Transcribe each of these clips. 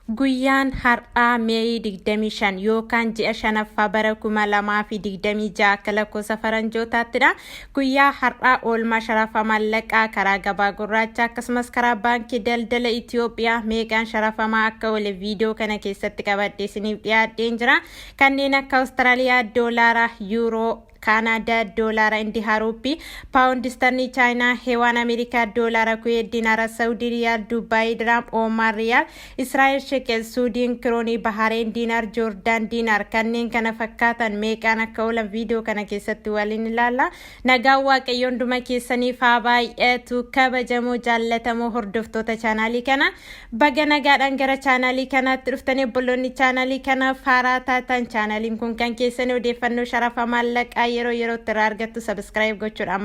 Guyyaan har'aa Meey 25 yookaan ji'a shanaffaa bara 2026 akka lakkoofsa faranjootattidha. Guyyaa har'aa oolmaa sharafa maallaqaa karaa gabaa gurraacha akkasumas karaa baankii daldala Itoophiyaa meeqaan sharafamaa akka wal viidiyoo kana keessatti qabadhee isiniif dhiyaadheen jira. Kanneen akka Awustiraaliyaa doolaara, yuuroo, Canada dolara, India rupee, pound sterling China, hewan America dolara, Kuwait dinar, Saudi riyal, Dubai dirham, Oman riyal, Israel shekel, Suudin kroni, Bahrain dinar, Jordan dinar. Kanneen kana fakkaatan meeqaan akka oolan viidiyoo kana keessatti waliin ilaalla. Nagaan Waaqayyoon hunduma keessaniif haa baay'atu. Kabajamoo jaallatamoo hordoftoota chaanaalii kana baga nagaadhaan gara chaanaalii kanaatti dhuftanii obboloonni chaanaalii kanaaf haaraa taatan chaanaaliin kun kan keessanii odeeffannoo sharafa maallaqaa yeroo irraa argattu subscribe gochuudhaan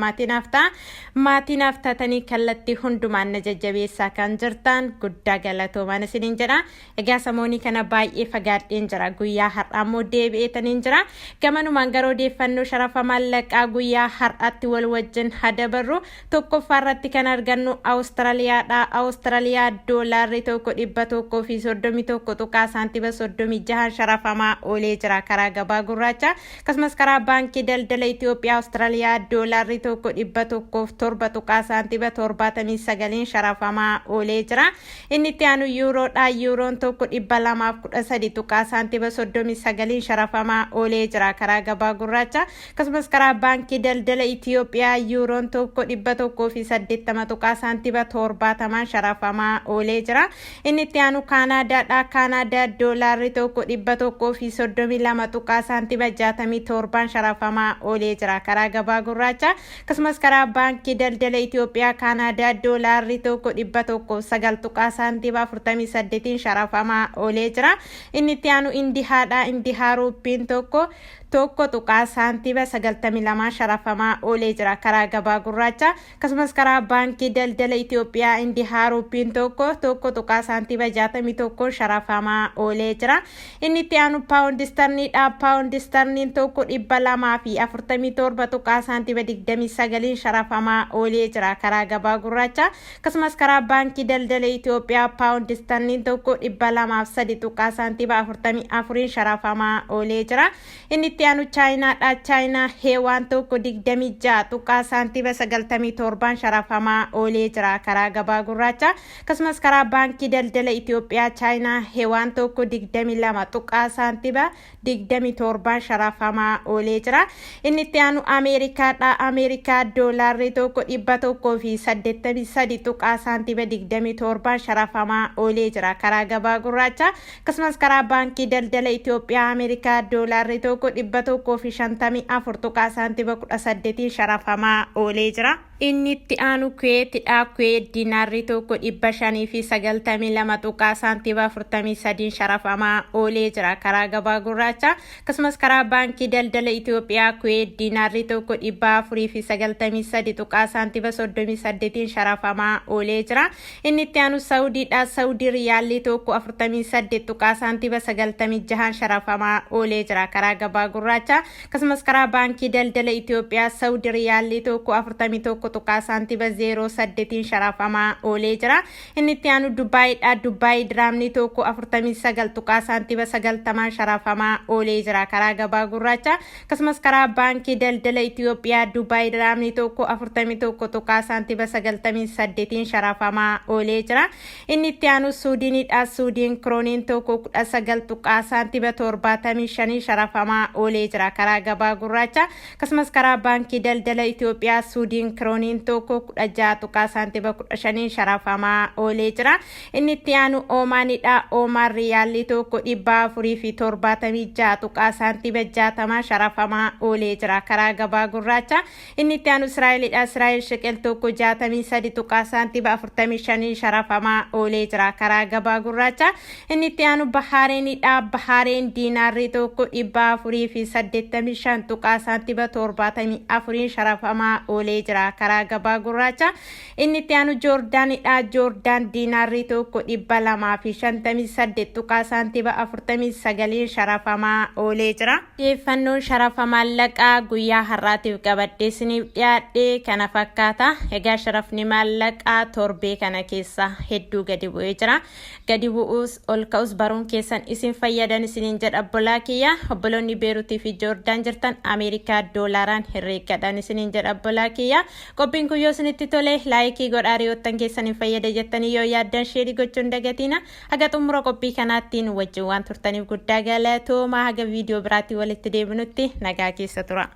maatiin haftatanii kallattii hundumaan na jajjabeessaa kan jirtan guddaa galatoomaan isiniin jedha. Egaa samoonii kana baay'ee fagaadheen jira. Guyyaa har'aa immoo deebi'eetaniin jira. Gamanumaan gara odeeffannoo sharafa maallaqaa guyyaa har'aatti wal wajjin hadabarru tokkoffaa irratti kan argannu Awustiraaliyaadha. Awustiraaliyaa doolaarri tokko 131 tuqaa saantiba 36 sharafamaa oolee jira karaa gabaa gurraacha. Akkasumas karaa baankii daldala Itoophiyaa Awustiraaliyaa doolaarri tokko 107 tuqaa saantiba 79 sharafamaa oolee jira. Inni itti aanu yuuroodha. Yuuroon tokko 213 tuqaa saantiba 39 sharafamaa oolee jira karaa gabaa gurraacha. Akkasumas karaa baankii daldala Itoophiyaa yuuroon tokko 180 tuqaa saantiba 70 sharafamaa oolee jira. Inni itti aanu Kaanaadaadha. Kaanaadaa doolaarri tokko 132 tuqaa saantiba 67 sharafamaa oolee jira karaa gabaa gurraacha. Akkasumas karaa baankii daldala Itoophiyaa Kaanaadaa doolaarri tokko 109 tuqaa saantiba 48 sharafamaa oolee jira. Inni itti aanu Indihaadha. Indihaa ruupiin tokko tuqaa saantiba 92 sharafamaa oolee jira karaa gabaa gurraacha. Akkasumas karaa baankii daldala Itoophiyaa Indihaa ruupiin tokko tuqaa saantiba 61 sharafamaa oolee jira. Inni itti aanu paawundi sterliidha. Paawundi sterliin tokko 247 tuqaa saantiba 29 sharafamaa oolee jira karaa gabaa gurraacha. Akkasumas karaa baankii daldala Itoophiyaa paawundi sterliin tokko 203 tuqaa saantiba 44 sharafamaa oolee jira. Inni itti aanu Chaayinaadha. Chaayinaa heewaan tokko 26 tuqaa saantiba 97 sharafamaa oolee jira karaa gabaa gurraacha. Akkasumas karaa baankii daldala Itoophiyaa Chaayinaa heewaan tokko 22 tuqaa saantiba 27 sharafamaa oolee jira. Inni itti aanu Ameerikaadha. Ameerikaa doolaarri tokko 183 tuqaa saantiba 27 sharafamaa oolee jira karaa gabaa gurraacha. Akkasumas karaa baankii daldala Itoophiyaa Ameerikaa doolaarri tokko 154 tuqaa saantiba 18 sharafamaa oolee jira. Inni itti aanu Kuweetidha. Kuweet diinaarri tokko 592 tuqaa saantiba 43 sharafamaa oolee jira karaa gabaa gurraacha. Akkasumas karaa baankii daldala Itoophiyaa Kuweet diinaarri tokko 493 tuqaa saantiba 38 sharafamaa oolee jira. Inni itti aanu Saudiidha. Saudi riyaalli tokko 48 tuqaa saantiba 96 sharafamaa oolee jira karaa gabaa gurraacha. Akkasumas karaa baankii daldala Itoophiyaa Saudi riyaalli tokko 41 tuqaa saantiba 08 sharafamaa oolee jira. Inni itti aanu Dubaayiidha. Dubaay diraamni tokko 49 tuqaa saantiba 90 sharafamaa oolee jira karaa gabaa gurraacha. Akkasumas karaa baankii daldala Itoophiyaa Dubaay diraamni tokko 41 tuqaa saantiba 98 sharafamaa oolee jira. Inni itti aanu Suudiinidha. Suudiin krooniin tokko 19 tuqaa saantiba 75 sharafamaa oolee jira karaa gabaa gurraacha. Akkasumas karaa baankii daldala Itoophiyaa Suudiin krooniin tokko 16 tuqaa saantiba 15 sharafamaa oolee jira. Inni itti aanu Omaanidha. Omaan riyaalli tokko 476 tuqaa saantiba 60 sharafamaa oolee jira karaa gabaa gurraacha. Inni itti aanu Israa'elidha. Israa'el shekel tokko 63 tuqaa saantiba 45 sharafamaa oolee jira karaa gabaa gurraacha. Inni itti aanu Bahaareenidha. Bahaareen diinaarri tokko 485 tuqaa saantiba 74 sharafamaa oolee jira karaa gabaa gurraacha. Inni itti aanu Joordaanidha. Joordaan diinaarri tokko 258 tuqaa saantiba 49 sharafamaa oolee jira. Xiyyeeffannoon sharafa maallaqaa guyyaa har'aatiif qabadhee isiniif dhiyaadhe kana fakkaata. Egaa sharafni maallaqaa torbee kana keessa hedduu gadi bu'ee jira. Gadi bu'uus ol ka'us baruun keessan isin fayyadan isiniin jedha obbolaa kiyya. Obboloonni Beeruutii fi Joordaan jirtan Ameerikaa doolaaraan herreegadhaan isiniin jedha obbolaa kiyya. Qophiin kun yoo isinitti tole laayikii godhaa riyoottan keessaniin fayyada jettanii yoo yaaddan sheerii gochuun dagatina. Haga xumura qophii kanaattiin wajjin waan turtaniif guddaa galatooma. Haga viidiyoo biraatti walitti deebinutti nagaa keessa tura.